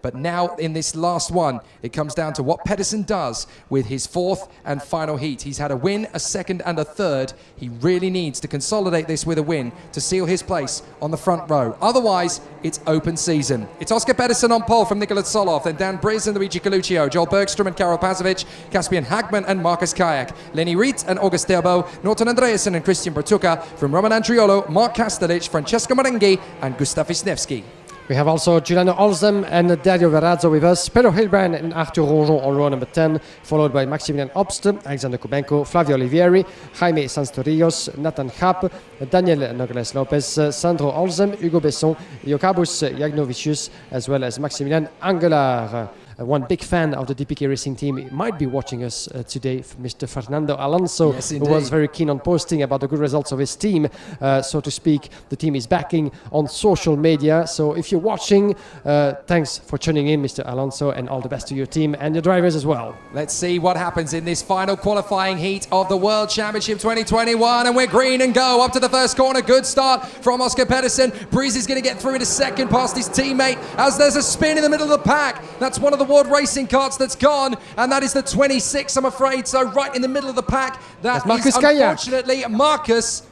But now in this last one, it comes down to what Pedersen does with his fourth and final heat. He's had a win, a second and a third. He really needs to consolidate this with a win to seal his place on the front row. Otherwise, it's open season. It's Oscar Pedersen on pole from Nikola Tsolov, then Dan Briz and Luigi Coluccio, Joel Bergström and Karol Pazovic, Caspian Hagman and Marcus Kayak, Lenny Riet and August Terbo, Norton Andreasen and Christian Bertucca, from Roman Andriolo, Mark Kastelic, Francesco Marenghi and Gustav Wisniewski. We have also Giuliano Olsem and Dario Verrazzo with us, Pedro Hilbrand and Arthur Ronjon on row number 10, followed by Maximilian Obst, Alexander Kubenko, Flavio Olivieri, Jaime Sanstorillos, Nathan Happ, Daniel Nogales Lopez, Sandro Olsem, Hugo Besson, Jokabus Jagnovicius, as well as Maximilian Angelar. One big fan of the DPK Racing team. He might be watching us today, Mr. Fernando Alonso, yes, who was very keen on posting about the good results of his team, so to speak. The team is backing on social media. So if you're watching, thanks for tuning in, Mr. Alonso, and all the best to your team and your drivers as well. Let's see what happens in this final qualifying heat of the World Championship 2021. And we're green and go up to the first corner. Good start from Oscar Pedersen. Breeze is going to get through into second past his teammate as there's a spin in the middle of the pack. That's one of the World Racing Karts that's gone, and that is the 26, I'm afraid. So right in the middle of the pack, that's Marcus unfortunately Marcus.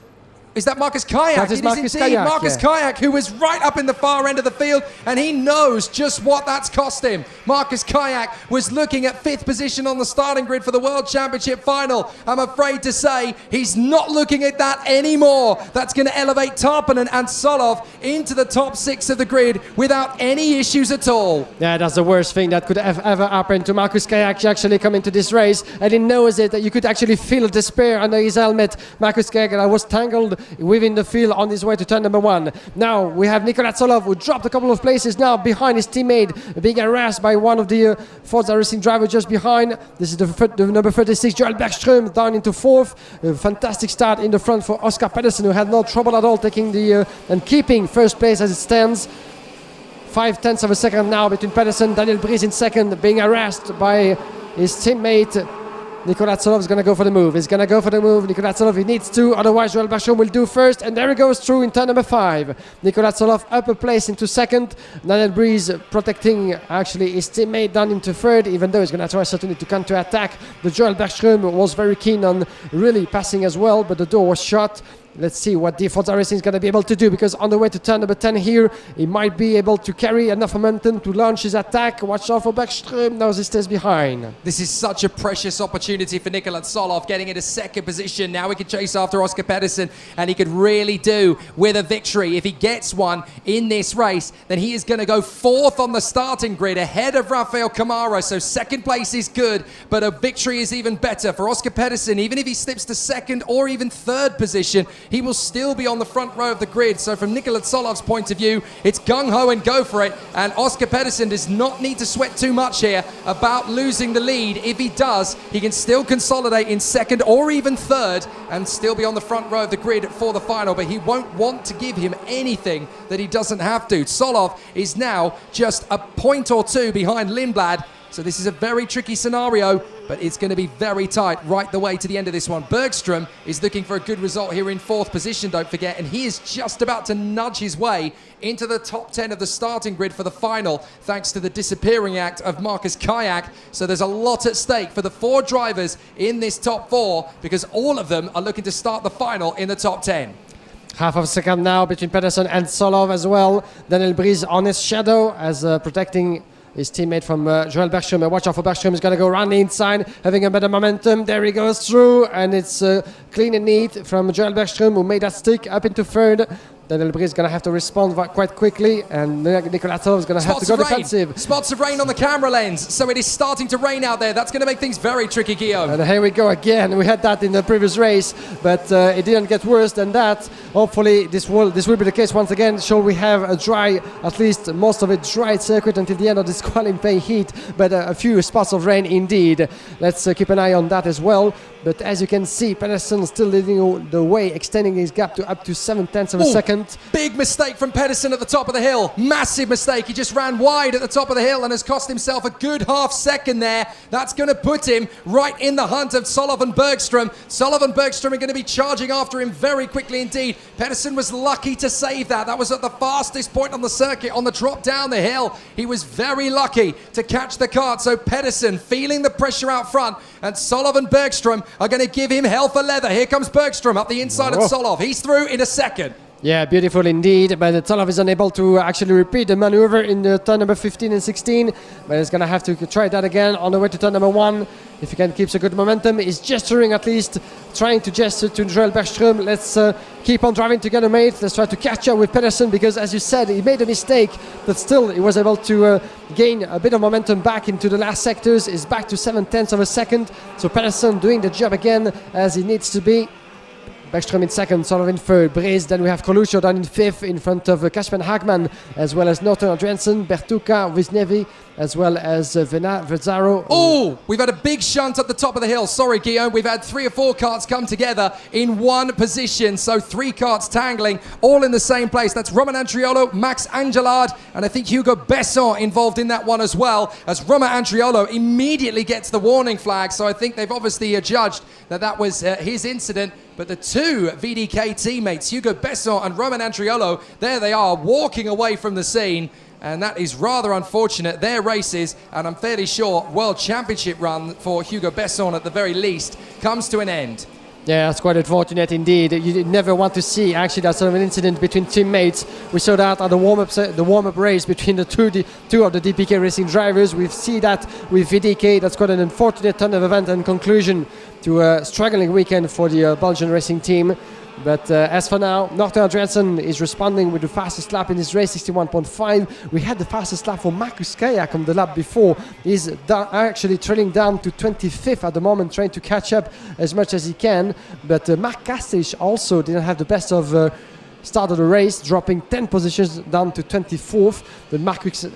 Is that Marcus Kayak? That is Marcus Kayak, Marcus Kayak, who was right up in the far end of the field, and he knows just what that's cost him. Marcus Kayak was looking at 5th position on the starting grid for the World Championship final. I'm afraid to say he's not looking at that anymore. That's going to elevate Tarpanen and Tsolov into the top 6 of the grid without any issues at all. Yeah, that's the worst thing that could have ever happened to Marcus Kayak. He actually come into this race, and he knows it, that you could actually feel despair under his helmet. Marcus Kayak was tangled within the field on his way to turn number 1. Now we have Nikola Tsolov, who dropped a couple of places now behind his teammate, being harassed by one of the Forza Racing drivers just behind. This is the number 36, Joel Bergström, down into 4th. A fantastic start in the front for Oscar Pedersen, who had no trouble at all taking the and keeping first place as it stands. 0.5 of a second now between Pedersen, Daniel Briz in second, being harassed by his teammate. Nikola Tsolov is going to go for the move. He's going to go for the move. Nikola Tsolov, he needs to, otherwise Joel Bergström will do first. And there he goes through in turn number 5. Nikola Tsolov up a place into second. Daniel Briz protecting actually his teammate down into third, even though he's going to try certainly to counter-attack. But Joel Bergström was very keen on really passing as well, but the door was shut. Let's see what the Forza Racing is going to be able to do, because on the way to turn number 10 here, he might be able to carry enough momentum to launch his attack. Watch out for Bergström, now he stays behind. This is such a precious opportunity for Nikola Tsolov, getting into second position. Now he can chase after Oscar Pedersen, and he could really do with a victory. If he gets one in this race, then he is going to go 4th on the starting grid, ahead of Rafael Camaro. So second place is good, but a victory is even better for Oscar Pedersen. Even if he slips to second or even 3rd position, he will still be on the front row of the grid. So from Nikola Tsolov's point of view, it's gung-ho and go for it. And Oscar Pedersen does not need to sweat too much here about losing the lead. If he does, he can still consolidate in second or even 3rd and still be on the front row of the grid for the final. But he won't want to give him anything that he doesn't have to. Tsolov is now just a point or 2 behind Lindblad. So this is a very tricky scenario, but it's going to be very tight right the way to the end of this one. Bergström is looking for a good result here in 4th position, don't forget, and he is just about to nudge his way into the top 10 of the starting grid for the final, thanks to the disappearing act of Marcus Kayak. So there's a lot at stake for the 4 drivers in this top 4, because all of them are looking to start the final in the top 10. Half of a second now between Pedersen and Tsolov as well. Daniel Briz on his shadow as protecting his teammate from Joel Bergström. Watch out for Bergström. He's going to go around the inside, having a better momentum. There he goes through, and it's clean and neat from Joel Bergström, who made that stick up into 3rd. Daniel Briz is going to have to respond quite quickly, and Nikola Tsolov is going to have to go defensive. Spots of rain on the camera lens, so it is starting to rain out there. That's going to make things very tricky, Guillaume. And here we go again. We had that in the previous race, but it didn't get worse than that. Hopefully this will be the case once again. So we have a dry, at least most of it dry circuit until the end of this qualifying heat, but a few spots of rain indeed. Let's keep an eye on that as well. But as you can see, Pedersen still leading the way, extending his gap to up to 0.7 of a second. second. Big mistake from Pedersen at the top of the hill. Massive mistake. He just ran wide at the top of the hill and has cost himself a good half second there. That's going to put him right in the hunt of Solov and Bergström. Solov and Bergström are going to be charging after him very quickly indeed. Pedersen was lucky to save that. That was at the fastest point on the circuit on the drop down the hill. He was very lucky to catch the KART. So Pedersen feeling the pressure out front, and Solov and Bergström are going to give him hell for leather. Here comes Bergström up the inside of Solov. He's through in a second. Yeah, beautiful indeed, but Solov is unable to actually repeat the maneuver in the turn number 15 and 16, but he's going to have to try that again on the way to turn number 1. If he can keep a good momentum, he's gesturing at least, trying to gesture to Joel Bergström. Let's keep on driving together, mate. Let's try to catch up with Pedersen, because as you said, he made a mistake, but still he was able to gain a bit of momentum back into the last sectors. He's back to 7/10 of a second, so Pedersen doing the job again as he needs to be. Bergström in second, Solov in third, Breeze, then we have Coluccio down in fifth in front of Kasper Hagman, as well as Norton Andrensen, Bertuca, Wisniewi, as well as Verzaro. Oh, we've had a big shunt at the top of the hill. Sorry, Guillaume. We've had 3 or 4 karts come together in one position. So 3 karts tangling, all in the same place. That's Romain Andriolo, Max Angelard, and I think Hugo Besson involved in that one as well, as Romain Andriolo immediately gets the warning flag. So I think they've obviously judged that that was his incident. But the 2 VDK teammates, Hugo Besson and Romain Andriolo, there they are, walking away from the scene. And that is rather unfortunate. Their races, and I'm fairly sure World Championship run for Hugo Besson at the very least, comes to an end. Yeah, that's quite unfortunate indeed. You never want to see actually that sort of an incident between teammates. We saw that at the warm-up race between the two of the DPK racing drivers. We see that with VDK. That's quite an unfortunate turn of event and conclusion to a struggling weekend for the Belgian racing team. But as for now, Norton Andrensen is responding with the fastest lap in his race, 61.5. We had the fastest lap for Markus Kayak on the lap before. He's actually trailing down to 25th at the moment, trying to catch up as much as he can. But Mark Castich also didn't have the best of start of the race, dropping 10 positions down to 24th. But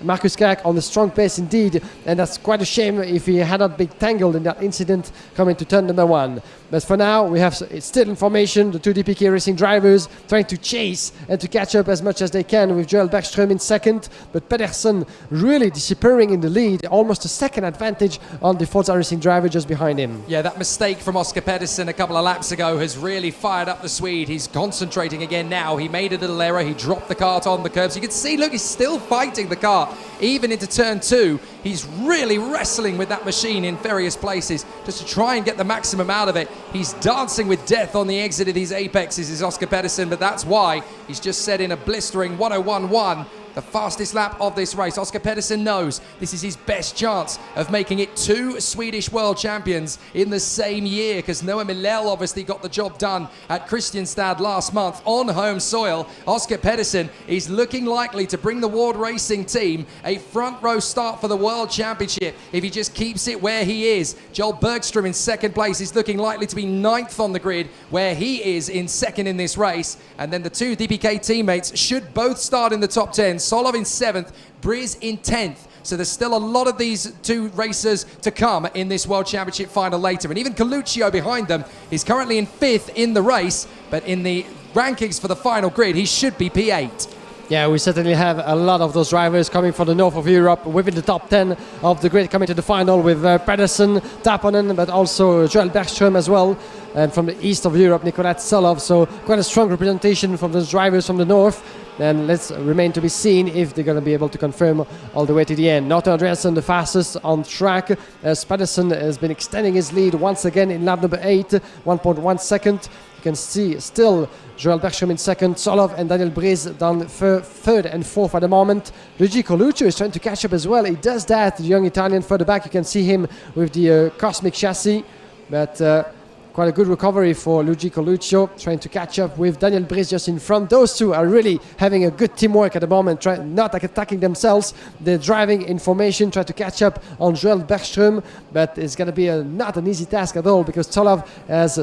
Markus Kayak on a strong pace indeed, and that's quite a shame if he had not been tangled in that incident coming to turn number 1. But for now, we have still information. The 2 DPK racing drivers trying to chase and to catch up as much as they can, with Joel Bergström in second, but Pedersen really disappearing in the lead, almost a second advantage on the Forza racing driver just behind him. Yeah, that mistake from Oscar Pedersen a couple of laps ago has really fired up the Swede. He's concentrating again now. He made a little error. He dropped the kart on the curbs. You can see, look, he's still fighting the kart. Even into turn 2, he's really wrestling with that machine in various places just to try and get the maximum out of it. He's dancing with death on the exit of these apexes, is Oscar Pedersen, but that's why he's just set in a blistering 1:01.1. The fastest lap of this race. Oscar Pedersen knows this is his best chance of making it 2 Swedish world champions in the same year, because Noah Millell obviously got the job done at Kristianstad last month on home soil. Oscar Pedersen is looking likely to bring the Ward Racing team a front row start for the World Championship if he just keeps it where he is. Joel Bergström in second place is looking likely to be 9th on the grid, where he is in second in this race. And then the 2 DPK teammates should both start in the top 10. Solov in 7th, Briz in 10th. So there's still a lot of these 2 racers to come in this World Championship final later. And even Coluccio behind them is currently in 5th in the race, but in the rankings for the final grid, he should be P8. Yeah, we certainly have a lot of those drivers coming from the north of Europe within the top 10 of the grid coming to the final, with Pedersen, Taponen, but also Joel Bergström as well. And from the east of Europe, Nicolas Solov. So quite a strong representation from those drivers from the north. And let's remain to be seen if they're going to be able to confirm all the way to the end. Norton Andrensen the fastest on track, as Pedersen has been extending his lead once again in lap number 8, 1.1 second. You can see still Joel Bergström in second, Solov and Daniel Briz down third and fourth at the moment. Luigi Coluccio is trying to catch up as well. He does that, the young Italian further back. You can see him with the Cosmic chassis, but quite a good recovery for Luigi Coluccio, trying to catch up with Daniel Briz just in front. Those 2 are really having a good teamwork at the moment, not attacking themselves. They're driving in formation, trying to catch up on Joel Bergström, but it's going to be not an easy task at all, because Solov has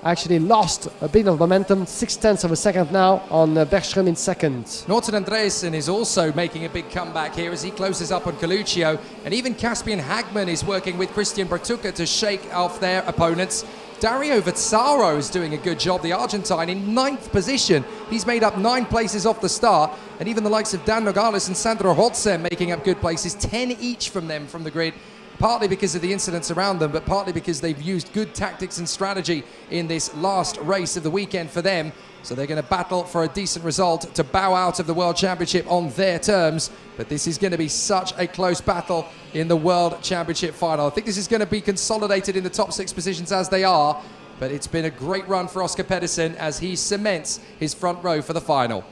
actually lost a bit of momentum, 0.6 of a second now on Bergström in second. Norton Andresen is also making a big comeback here as he closes up on Coluccio, and even Caspian Hagman is working with Christian Bertuca to shake off their opponents. Dario Vazzaro is doing a good job, the Argentine, in 9th position. He's made up 9 places off the start, and even the likes of Dan Nogales and Sandro Holzer making up good places, 10 each from them from the grid, partly because of the incidents around them, but partly because they've used good tactics and strategy in this last race of the weekend for them. So they're going to battle for a decent result to bow out of the World Championship on their terms. But this is going to be such a close battle in the World Championship final. I think this is going to be consolidated in the top 6 positions as they are. But it's been a great run for Oscar Pedersen as he cements his front row for the final.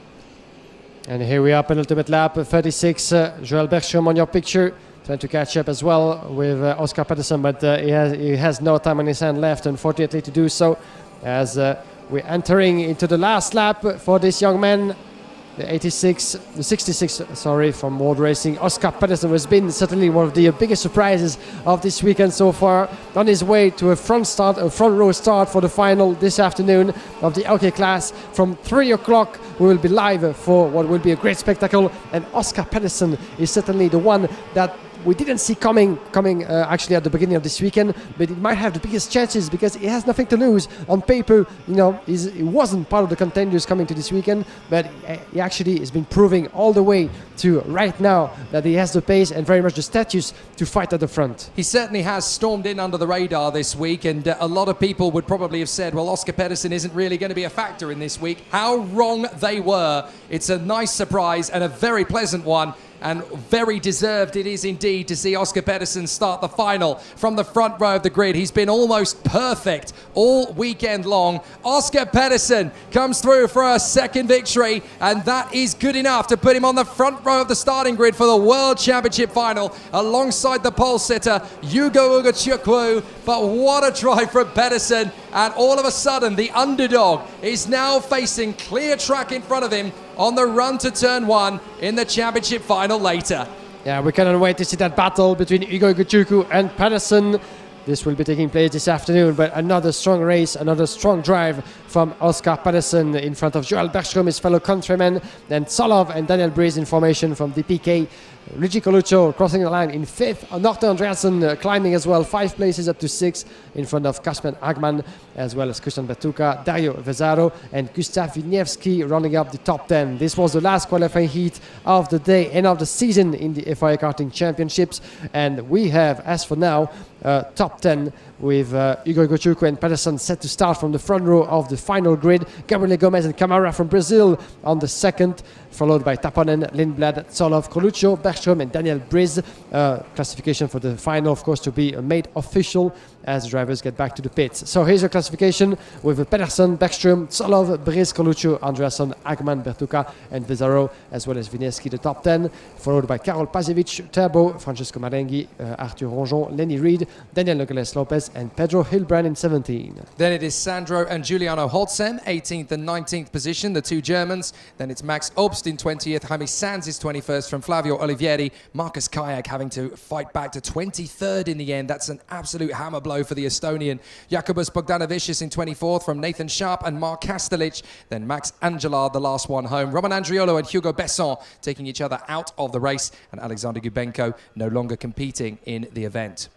And here we are, penultimate lap, 36. Joel Bergstrom on your picture, trying to catch up as well with Oscar Pedersen, but he has no time on his hand left, unfortunately, to do so, as we're entering into the last lap for this young man, the 66, from World Racing. Oscar Pedersen has been certainly one of the biggest surprises of this weekend so far, on his way to a front row start for the final this afternoon of the LK class. From 3 o'clock we will be live for what will be a great spectacle, and Oscar Pedersen is certainly the one that we didn't see coming actually at the beginning of this weekend, but it might have the biggest chances because he has nothing to lose. On paper, you know, he wasn't part of the contenders coming to this weekend, but he actually has been proving all the way to right now that he has the pace and very much the status to fight at the front. He certainly has stormed in under the radar this week, and a lot of people would probably have said, well, Oscar Pedersen isn't really going to be a factor in this week. How wrong they were. It's a nice surprise and a very pleasant one. And very deserved it is indeed to see Oscar Pedersen start the final from the front row of the grid. He's been almost perfect all weekend long. Oscar Pedersen comes through for a second victory, and that is good enough to put him on the front row of the starting grid for the World Championship final alongside the pole sitter Hugo Ugochukwu. But what a try from Pedersen, and all of a sudden the underdog is now facing clear track in front of him on the run to turn 1 in the championship final later. Yeah, we cannot wait to see that battle between Hugo Ugochukwu and Pedersen. This will be taking place this afternoon, but another strong race, another strong drive from Oscar Pedersen in front of Joel Bergstrom, his fellow countrymen, then Solov and Daniel Breeze in formation from DPK. Luigi Coluccio crossing the line in 5th. Norton Andreasen climbing as well, 5 places up to 6 in front of Kasper Hagman, as well as Christian Bertucca, Dario Vazzaro and Gustav Wieniawski rounding up the top 10. This was the last qualifying heat of the day and of the season in the FIA Karting Championships, and we have, as for now, top 10 with Hugo Ugochukwu and Pedersen set to start from the front row of the final grid. Gabriel Gomez and Camara from Brazil on the second, followed by Taponen, Lindblad, Solov, Coluccio, Bergstrom and Daniel Breeze. Classification for the final, of course, to be made official as drivers get back to the pits. So here's your classification with Pedersen, Bergstrom, Solov, Breeze, Coluccio, Andreasen, Hagman, Bertucca and Vazzaro, as well as Wieniawski, the top 10, followed by Karol Pasewicz, Turbo, Francesco Marenghi, Arthur Ronjon, Lenny Reed, Daniel Nogales Lopez and Pedro Hilbrand in 17. Then it is Sandro and Giuliano Holzem, 18th and 19th position, the 2 Germans. Then it's Max Obst in 20th, Jaime Sanz is 21st from Flavio Olivieri. Marcus Kayak having to fight back to 23rd in the end. That's an absolute hammer blow for the Estonian. Jakubas Bogdanovicius in 24th from Nathan Sharp and Mark Kastelic. Then Max Angelard, the last one home. Roman Andriolo and Hugo Besson taking each other out of the race, and Alexander Gubenko no longer competing in the event.